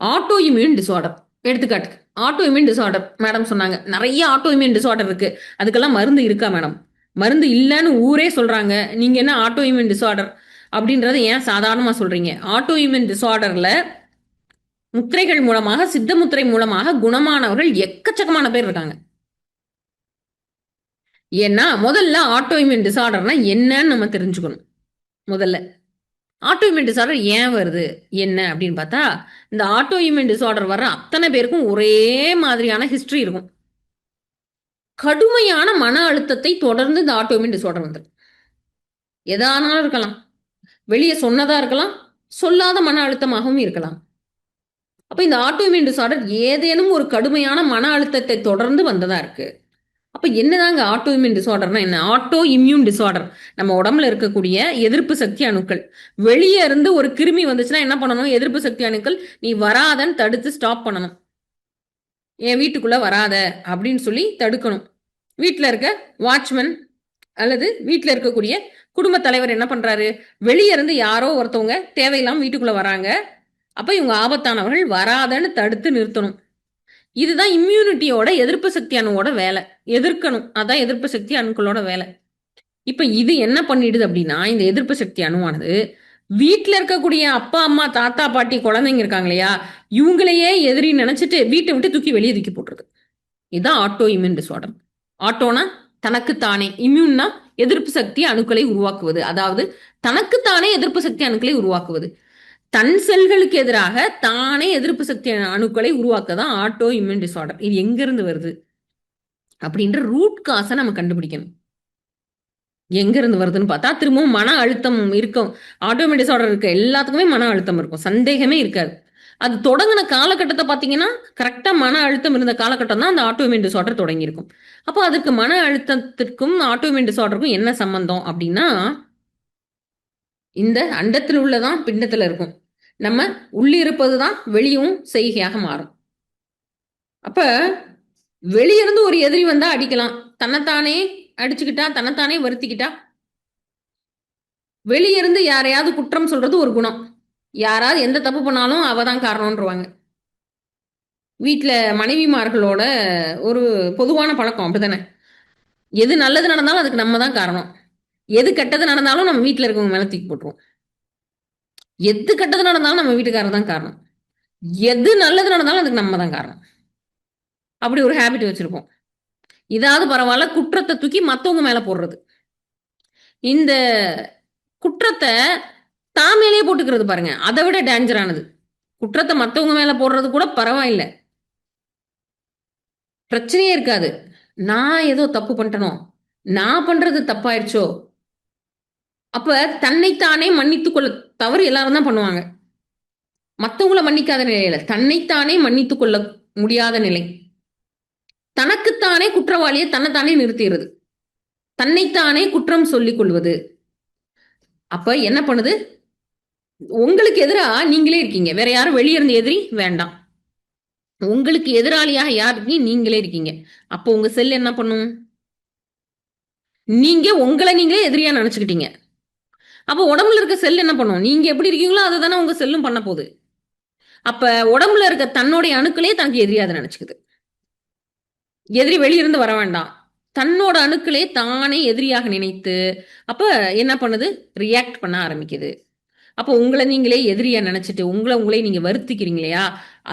Auto immune disorder எடுத்துக்காட்டுக்கு auto immune disorder madam சொன்னாங்க. நிறைய ஆட்டோ இம்யூன் டிசார்டர் இருக்கு. அதுக்கெல்லாம் மருந்து இருக்கா மேடம்? மருந்து இல்லைன்னு ஊரே சொல்றாங்க. நீங்க என்ன ஆட்டோ இம்யூன் டிசார்டர் அப்படின்றத ஏன் சாதாரணமா சொல்றீங்க? ஆட்டோ இம்யூன் டிசார்டர்ல முத்திரைகள் மூலமாக, சித்த முத்திரை மூலமாக குணமானவர்கள் எக்கச்சக்கமான பேர் இருக்காங்க. ஏன்னா முதல்ல ஆட்டோ இம்யூன் டிசார்டர்னா என்னன்னு நம்ம தெரிஞ்சுக்கணும். முதல்ல ஆட்டோ இம்யூன் டிசார்டர் ஏன் வருது என்ன அப்படின்னு பார்த்தா, இந்த ஆட்டோ இம்யூன் டிசார்டர் வர்ற அத்தனை பேருக்கும் ஒரே மாதிரியான ஹிஸ்டரி இருக்கும். கடுமையான மன அழுத்தத்தை தொடர்ந்து இந்த ஆட்டோ இம்யூன் டிசார்டர் வந்துடும். எதானாலும் இருக்கலாம். வெளியே சொன்னதா இருக்கலாம், சொல்லாத மன அழுத்தமாகவும் இருக்கலாம். அப்ப இந்த ஆட்டோ இம்யூன் டிசார்டர் ஏதேனும் ஒரு கடுமையான மன அழுத்தத்தை தொடர்ந்து வந்ததா இருக்கு. அப்ப என்னதாங்க ஆட்டோ இம்யூன் டிசார்டர்னா என்ன? ஆட்டோ இம்யூன் டிசார்டர் நம்ம உடம்புல இருக்கக்கூடிய எதிர்ப்பு சக்தி அணுக்கள். வெளியே இருந்து ஒரு கிருமி வந்துச்சுன்னா என்ன பண்ணணும்? எதிர்ப்பு சக்தி அணுக்கள் நீ வராதன்னு தடுத்து ஸ்டாப் பண்ணணும். என் வீட்டுக்குள்ள வராத அப்படின்னு சொல்லி தடுக்கணும். வீட்டில் இருக்க வாட்ச்மேன் அல்லது வீட்டில் இருக்கக்கூடிய குடும்ப தலைவர் என்ன பண்றாரு? வெளியே இருந்து யாரோ ஒருத்தவங்க தேவையில்லாம வீட்டுக்குள்ள வராங்க. அப்ப இவங்க ஆபத்தானவர்கள் வராதன்னு தடுத்து நிறுத்தணும். இதுதான் இம்யூனிட்டியோட எதிர்ப்பு சக்தி அணுவோட வேலை. எதிர்க்கணும். அதான் எதிர்ப்பு சக்தி அணுக்களோட வேலை. இப்ப இது என்ன பண்ணிடுது அப்படின்னா, இந்த எதிர்ப்பு சக்தி அணுவானது வீட்டில் இருக்கக்கூடிய அப்பா அம்மா தாத்தா பாட்டி குழந்தைங்க இருக்காங்க இல்லையா, இவங்களையே எதிரி நினைச்சிட்டு வீட்டை விட்டு தூக்கி வெளியே தூக்கி போட்டுருது. இதுதான் ஆட்டோ இம்யூன் டிசார்டர். ஆட்டோனா தனக்குத்தானே, இம்யூன்னா எதிர்ப்பு சக்தி அணுக்களை உருவாக்குவது. அதாவது தனக்குத்தானே எதிர்ப்பு சக்தி அணுக்களை உருவாக்குவது. தன் செல்களுக்கு எதிராக தானே எதிர்ப்பு சக்தி அணுக்களை உருவாக்க தான் ஆட்டோ இம்யூன் டிசார்டர். இது எங்கிருந்து வருது அப்படின்ற ரூட் காசை நம்ம கண்டுபிடிக்கணும். எங்க இருந்து வருதுன்னு பார்த்தா திரும்பவும் மன அழுத்தம் இருக்கும். ஆட்டோமேட் டிசார்டர் இருக்க எல்லாத்துக்குமே மன அழுத்தம் இருக்கும், சந்தேகமே இருக்காது. அது தொடங்கின காலகட்டத்தை பார்த்தீங்கன்னா கரெக்டா மன அழுத்தம் இருந்த காலகட்டம் தான் அந்த ஆட்டோமின் டிசார்டர் தொடங்கியிருக்கும். அப்போ அதுக்கு மன அழுத்தத்திற்கும் ஆட்டோமின் டிசார்டருக்கும் என்ன சம்பந்தம் அப்படின்னா, இந்த அண்டத்தில் உள்ளதான் பிண்டத்தில் இருக்கும். நம்ம உள்ளிருப்பது தான் வெளியும் செய்கையாக மாறும். அப்ப வெளியிருந்து ஒரு எதிரி வந்தா அடிக்கலாம், தன்னைத்தானே அடிச்சுக்கிட்டா, தன்னைத்தானே வருத்திக்கிட்டா. வெளியிருந்து யாரையாவது குற்றம் சொல்றது ஒரு குணம். யாராவது எந்த தப்பு பண்ணாலும் அவ தான் காரணம்ன்றவாங்க. வீட்டில் மனைவிமார்களோட ஒரு பொதுவான பழக்கம் அப்படித்தானே? எது நல்லது நடந்தாலும் அதுக்கு நம்ம தான் காரணம். எது கெட்டது நடந்தாலும் நம்ம வீட்டில் இருக்கவங்க மேல தூக்கி போட்டுருவோம். எது கெட்டது நடந்தாலும் நம்ம வீட்டுக்காரர் தான் காரணம். எது நல்லது நடந்தாலும் அதுக்கு நம்ம தான் காரணம். அப்படி ஒரு ஹேபிட் வச்சிருப்போம். இதாவது பரவாயில்ல, குற்றத்தை தூக்கி மற்றவங்க மேல போடுறது. இந்த குற்றத்தை தான் மேலேயே போட்டுக்கிறது பாருங்க, அதை விட டேஞ்சரானது. குற்றத்தை மற்றவங்க மேல போடுறது கூட பரவாயில்லை, பிரச்சனையே இருக்காது. நான் ஏதோ தப்பு பண்ணிட்டனோ, நான் பண்றது தப்பாயிருச்சோ, அப்ப தன்னைத்தானே மன்னித்துக் கொள்ள தவறு எல்லாரும் தான் பண்ணுவாங்க. மற்றவங்கள மன்னிக்காத நிலையில தன்னைத்தானே மன்னித்துக் கொள்ள முடியாத நிலை. தனக்குத்தானே குற்றவாளியை தன்னைத்தானே நிறுத்திடுறது, தன்னைத்தானே குற்றம் சொல்லிக் கொள்வது. அப்ப என்ன பண்ணுது? உங்களுக்கு எதிராக நீங்களே இருக்கீங்க, வேற யாரும் வெளியே இருந்து எதிரி வேண்டாம். உங்களுக்கு எதிராளியாக யார் இருக்கீங்க? நீங்களே இருக்கீங்க. அப்போ உங்க செல் என்ன பண்ணும்? நீங்க உங்களை நீங்களே எதிரியா நினைச்சுக்கிட்டீங்க. அப்போ உடம்புல இருக்க செல் என்ன பண்ணும்? நீங்க எப்படி இருக்கீங்களோ அதை தானே உங்க செல்லும் பண்ண போகுது. அப்ப உடம்புல இருக்க தன்னுடைய அணுக்களே தனக்கு எதிரியாத நினைச்சுக்குது. எதிரி வெளியிருந்து வர வேண்டாம், தன்னோட அணுக்களே தானே எதிரியாக நினைத்து அப்ப என்ன பண்ணுது? ரியாக்ட் பண்ண ஆரம்பிக்குது. அப்போ உங்களை நீங்களே எதிரியா நினைச்சிட்டு உங்களை நீங்க வருத்திக்கிறீங்க இல்லையா,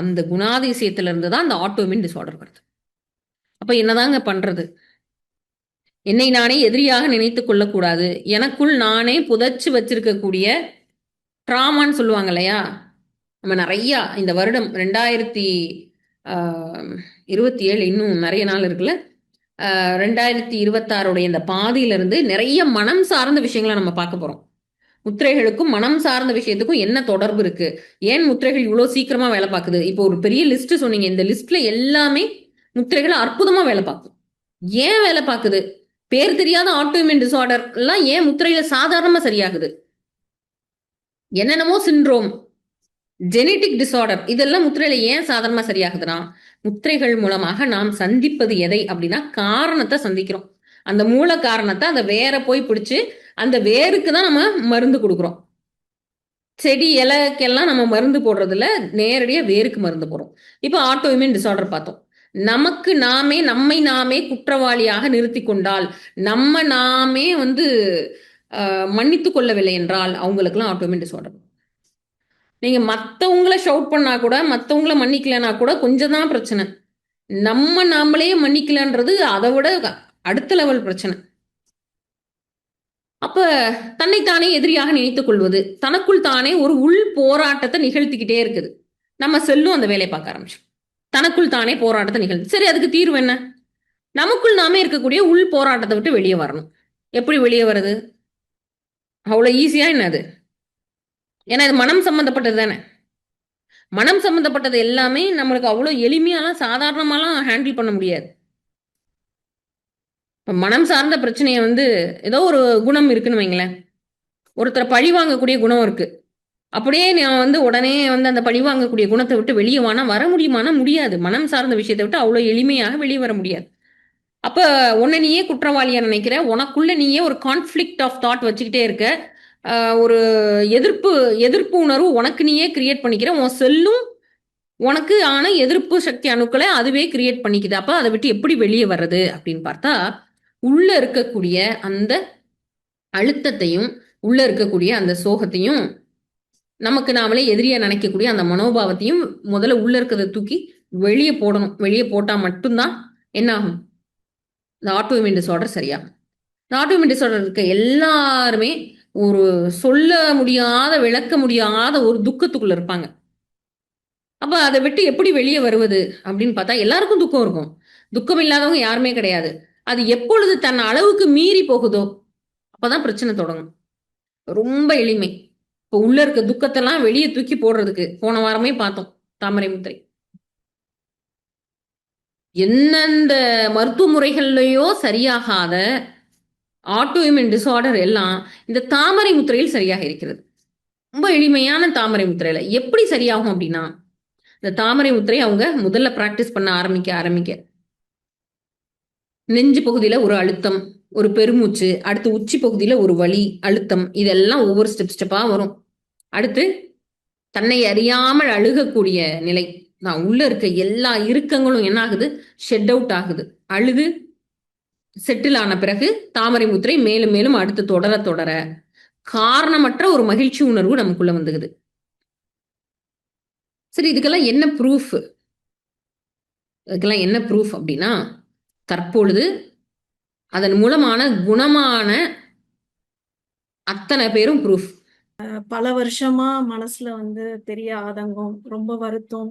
அந்த குணாதிசயத்துல இருந்து தான் அந்த ஆட்டோமின் டிசார்டர் வருது. அப்ப என்னதாங்க பண்றது? என்னை நானே எதிரியாக நினைத்துக் கொள்ளக்கூடாது. எனக்குள் நானே புதைச்சு வச்சிருக்கக்கூடிய ட்ராமான்னு சொல்லுவாங்க இல்லையா, நம்ம நிறையா இந்த வருடம் 2027 இன்னும் நிறைய நாள் இருக்குல்ல, 2026 இந்த பாதியிலிருந்து நிறைய மனம் சார்ந்த விஷயங்களை நம்ம பார்க்க போறோம். முத்திரைகளுக்கும் மனம் சார்ந்த விஷயத்துக்கும் என்ன தொடர்பு இருக்கு, ஏன் முத்திரைகள் இவ்வளோ சீக்கிரமா வேலை பார்க்குது? இப்போ ஒரு பெரிய லிஸ்ட் சொன்னீங்க, இந்த லிஸ்ட்ல எல்லாமே முத்திரைகள் அற்புதமா வேலை பார்க்கும். ஏன் வேலை பார்க்குது? பேர் தெரியாத ஆட்டோமின் டிசார்டர் எல்லாம் ஏன் முத்திரையில சாதாரணமா சரியாகுது? என்னென்னமோ சிண்ட்ரோம், ஜெனட்டிக் டிசார்டர் இதெல்லாம் முத்திரையில ஏன் சாதாரணமா சரியாகுதுன்னா, முத்திரைகள் மூலமாக நாம் சந்திப்பது எதை அப்படின்னா காரணத்தை சந்திக்கிறோம். அந்த மூல காரணத்தை அந்த வேரை போய் பிடிச்சு அந்த வேருக்கு தான் நம்ம மருந்து கொடுக்குறோம். செடி இலைக்கெல்லாம் நம்ம மருந்து போடுறதில்ல. நேரடியா வேருக்கு மருந்து போடுறோம். இப்ப ஆட்டோ இம்யூன் டிஸார்டர் பார்த்தோம். நமக்கு நாமே நம்மை நாமே குற்றவாளியாக நிறுத்திக் கொண்டால், நம்ம நாமே வந்து மன்னித்துக் கொள்ளவில்லை என்றால், அவங்களுக்கெல்லாம் ஆட்டோ இம்யூன் டிஸார்டர். நீங்க மத்தவங்கள ஷவுட் பண்ணா கூட, மத்தவங்கள மன்னிக்கலனா கூட கொஞ்சம் தான் பிரச்சனை. நம்ம நாமளே மன்னிக்கலன்றது அதை விட அடுத்த லெவல் பிரச்சனை. அப்ப தன்னைத்தானே எதிரியாக நினைத்துக் கொள்வது, தனக்குள் தானே ஒரு உள் போராட்டத்தை நிகழ்த்திக்கிட்டே இருக்குது. நம்ம செல்லும் அந்த வேலையை பார்க்க ஆரம்பிச்சு தனக்குள் தானே போராட்டத்தை நிகழ்த்து. சரி, அதுக்கு தீர்வு என்ன? நமக்குள் நாமே இருக்கக்கூடிய உள் போராட்டத்தை விட்டு வெளியே வரணும். எப்படி வெளியே வருது? அவ்வளவு ஈஸியா என்ன அது? ஏன்னா இது மனம் சம்பந்தப்பட்டது தானே. மனம் சம்பந்தப்பட்டது எல்லாமே நம்மளுக்கு அவ்வளவு எளிமையாலாம் சாதாரணமாலாம் ஹேண்டில் பண்ண முடியாது. மனம் சார்ந்த பிரச்சனையை வந்து ஏதோ ஒரு குணம் இருக்குன்னு வைங்களேன். ஒருத்தரை பழி வாங்கக்கூடிய குணம் இருக்கு. அப்படியே நான் வந்து உடனே வந்து அந்த பழி வாங்கக்கூடிய குணத்தை விட்டு வெளியே வர முடியுமானா முடியாது. மனம் சார்ந்த விஷயத்தை விட்டு அவ்வளோ எளிமையாக வெளியே வர முடியாது. அப்ப உன்னை நீயே குற்றவாளியா நினைக்கிற, உனக்குள்ள நீயே ஒரு கான்ஃபிளிக்ட் ஆஃப் தாட் வச்சுக்கிட்டே இருக்க. ஒரு எதிர்ப்பு எதிர்ப்பு உணர்வு உனக்கு நீயே கிரியேட் பண்ணிக்கிற. உன் செல்லும் உனக்கு ஆன எதிர்ப்பு சக்தி அணுக்களை அதுவே கிரியேட் பண்ணிக்குது. அப்ப அதை விட்டு எப்படி வெளியே வர்றது அப்படின்னு பார்த்தா, உள்ள இருக்கக்கூடிய அந்த அழுத்தத்தையும் உள்ள இருக்கக்கூடிய அந்த சோகத்தையும் நமக்கு நாமளே எதிரியா நினைக்கக்கூடிய அந்த மனோபாவத்தையும் முதல்ல உள்ள இருக்கிறத தூக்கி வெளியே போடணும். வெளியே போட்டா மட்டும்தான் என்ன ஆகும்? இந்த ஆட்டோ இம்யூன் டிஸார்டர் சரியாகும். இந்த ஆட்டோ இம்யூன் டிஸார்டர் இருக்க எல்லாருமே ஒரு சொல்ல முடியாத, விளக்க முடியாத ஒரு துக்கத்துக்குள்ள இருப்பாங்க. அப்ப அதை விட்டு எப்படி வெளியே வருவது அப்படின்னு பார்த்தா, எல்லாருக்கும் துக்கம் இருக்கும். துக்கம் இல்லாதவங்க யாருமே கிடையாது. அது எப்பொழுது தன் அளவுக்கு மீறி போகுதோ அப்பதான் பிரச்சனை தொடங்கும். ரொம்ப எளிமை. இப்போ உள்ள இருக்க துக்கத்தெல்லாம் வெளியே தூக்கி போடுறதுக்கு போன வாரமே பார்த்தோம் தாமரை முத்திரை. எந்தெந்த மருத்துவ முறைகள்லயோ சரியாகாத ஆட்டோ இம்யூன் டிஸார்டர் எல்லாம் இந்த தாமரை முத்திரையில் சரியாக இருக்கிறது. ரொம்ப எளிமையான தாமரை முத்திரையில எப்படி சரியாகும் அப்படின்னா, இந்த தாமரை முத்திரை அவங்க முதல்ல பிராக்டிஸ் பண்ண ஆரம்பிக்க நெஞ்சு பகுதியில ஒரு அழுத்தம், ஒரு பெருமூச்சு, அடுத்து உச்சி பகுதியில ஒரு வலி, அழுத்தம், இதெல்லாம் ஒவ்வொரு ஸ்டெப்பா வரும். அடுத்து தன்னை அறியாமல் அழுகக்கூடிய நிலை. நான் உள்ள இருக்க எல்லா இறுக்கங்களும் என்ன ஆகுது? ஷெட் அவுட் ஆகுது. அழுது செட்டில் ஆன பிறகு தாமரை முத்திரை மேலும் மேலும் அடுத்து தொடர தொடர காரணமற்ற ஒரு மகிழ்ச்சி உணர்வு நமக்குள்ள வந்துகுது. சரி, இதுக்கெல்லாம் என்ன ப்ரூஃப்? இதுக்கெல்லாம் என்ன ப்ரூஃப் அப்படின்னா, தற்பொழுது அதன் மூலமான குணமான அத்தனை பேரும் ப்ரூஃப். பல வருஷமா மனசுல வந்து பெரிய ஆதங்கம், ரொம்ப வருத்தம்,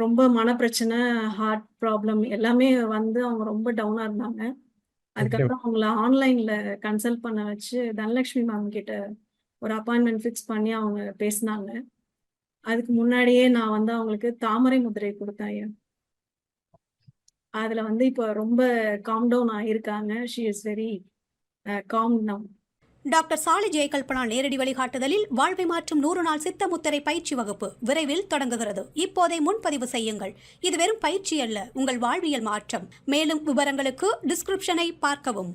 ரொம்ப மனப்பிரச்சனை, ஹார்ட் ப்ராப்ளம் எல்லாமே வந்து அவங்க ரொம்ப டவுனா இருந்தாங்க. அதுக்கப்புறம் அவங்கள ஆன்லைன்ல கன்சல்ட் பண்ண வச்சு தனலட்சுமி மேம் கிட்ட ஒரு அப்பாயின்மெண்ட் ஃபிக்ஸ் பண்ணி அவங்க பேசினாங்க. அதுக்கு முன்னாடியே நான் வந்து அவங்களுக்கு தாமரை முதிரை கொடுத்தேன். அதுல வந்து இப்போ ரொம்ப காம் டவுன் ஆயிருக்காங்க. She is very calm now. Doctor Sali Jayakalpana நேரடி வழிகாட்டுதலில் வாழ்வை மாற்றும் 100 நாள் சித்த முத்திரை பயிற்சி வகுப்பு விரைவில் தொடங்குகிறது. இப்போதே முன்பதிவு செய்யுங்கள். இது வெறும் பயிற்சி அல்ல, உங்கள் வாழ்வியல் மாற்றம். மேலும் விவரங்களுக்கு டிஸ்கிரிப்ஷனை பார்க்கவும்.